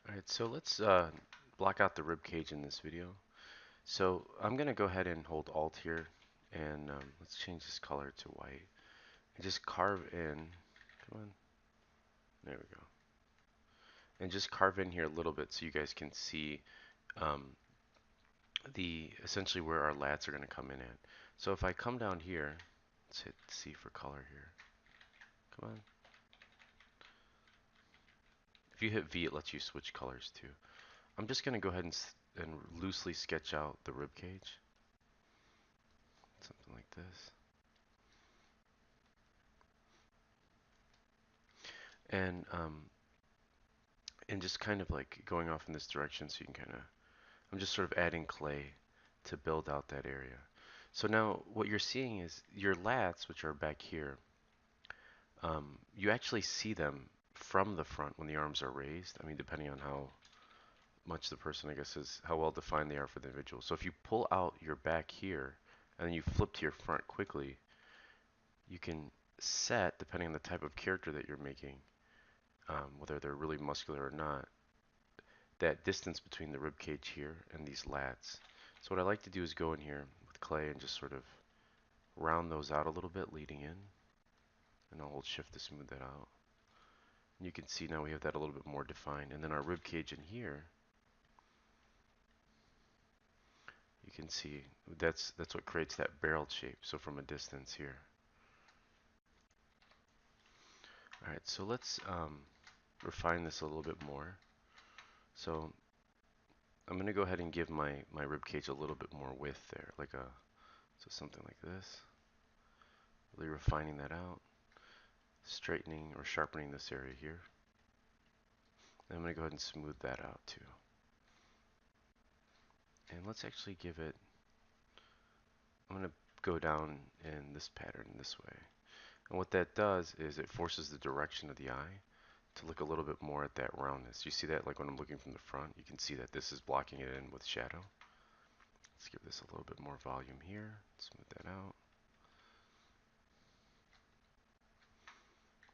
Alright, so let's block out the rib cage in this video. So I'm going to go ahead and hold Alt here, and let's change this color to white. And just carve in, come on, there we go. And just carve in here a little bit so you guys can see um, essentially where our lats are going to come in at. So if I come down here, let's hit C for color here. Come on. If you hit V, it lets you switch colors too. I'm just going to go ahead and loosely sketch out the rib cage. Something like this. And just kind of like going off in this direction so you can kind of, I'm just sort of adding clay to build out that area. So now what you're seeing is your lats, which are back here, you actually see them from the front when the arms are raised. I mean, depending on how much the person, I guess, is, how well defined they are for the individual. So if you pull out your back here and then you flip to your front quickly, you can set, depending on the type of character that you're making, whether they're really muscular or not, that distance between the rib cage here and these lats. So what I like to do is go in here with clay and just sort of round those out a little bit leading in, and I'll hold shift to smooth that out. And you can see now we have that a little bit more defined. And then our rib cage in here, you can see that's what creates that barreled shape. So from a distance here. All right, so let's refine this a little bit more. So I'm going to go ahead and give my rib cage a little bit more width there, so something like this. Really refining that out, straightening or sharpening this area here. And I'm going to go ahead and smooth that out too. And let's actually give it, I'm going to go down in this pattern this way. And what that does is it forces the direction of the eye to look a little bit more at that roundness. You see that, like when I'm looking from the front, you can see that this is blocking it in with shadow. Let's give this a little bit more volume here, smooth that out.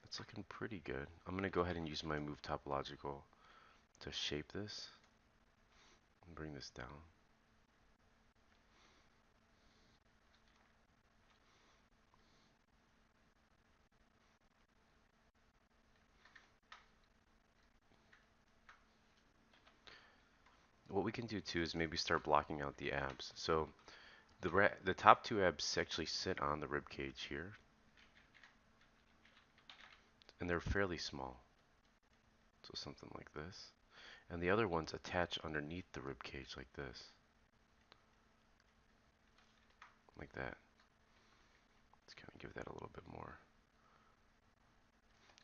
It's looking pretty good. I'm going to go ahead and use my move topological to shape this and bring this down. What we can do too is maybe start blocking out the abs. So the top two abs actually sit on the rib cage here, and they're fairly small. So something like this. And the other ones attach underneath the rib cage like this. Like that. Let's kind of give that a little bit more.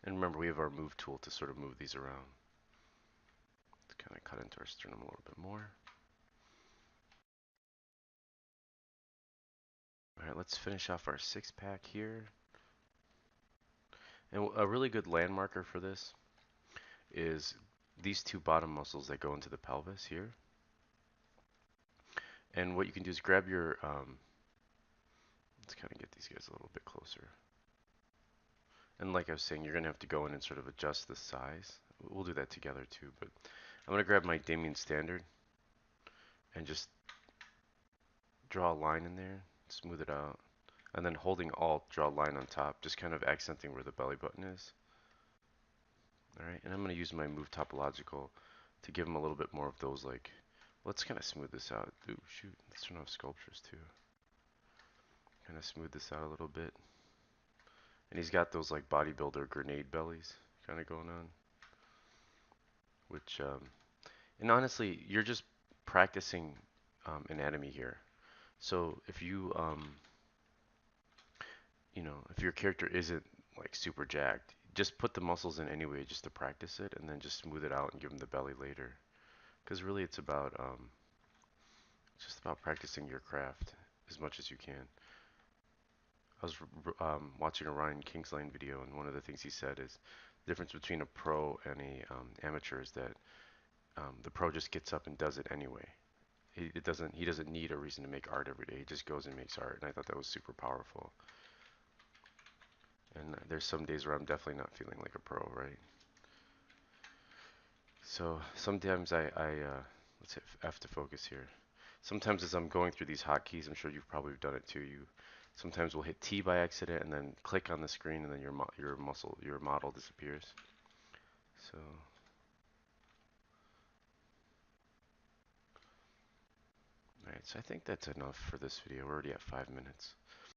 And remember, we have our move tool to sort of move these around. Let's kind of cut into our sternum a little bit more. Alright, let's finish off our six pack here. And a really good landmarker for this is these two bottom muscles that go into the pelvis here. And what you can do is grab your, let's kind of get these guys a little bit closer. And like I was saying, you're going to have to go in and sort of adjust the size. We'll do that together too, but I'm going to grab my Damien Standard and just draw a line in there, smooth it out, and then holding Alt, draw a line on top, just kind of accenting where the belly button is. Alright, and I'm going to use my move topological to give them a little bit more of those, like, let's kind of smooth this out. Ooh, shoot, let's turn off sculptures too. Kind of smooth this out a little bit. And he's got those like bodybuilder grenade bellies kind of going on. Which, and honestly, you're just practicing anatomy here. So if you, if your character isn't like super jacked, just put the muscles in anyway just to practice it, and then just smooth it out and give them the belly later. Because really, it's just about practicing your craft as much as you can. I was watching a Ryan Kingslane video, and one of the things he said is the difference between a pro and a amateur is that the pro just gets up and does it anyway. He doesn't need a reason to make art every day. He just goes and makes art, and I thought that was super powerful. And there's some days where I'm definitely not feeling like a pro, right? So sometimes let's hit F to focus here. Sometimes as I'm going through these hotkeys, I'm sure you've probably done it too. You sometimes will hit T by accident and then click on the screen, and then your model disappears. So, alright, so I think that's enough for this video. We're already at 5 minutes.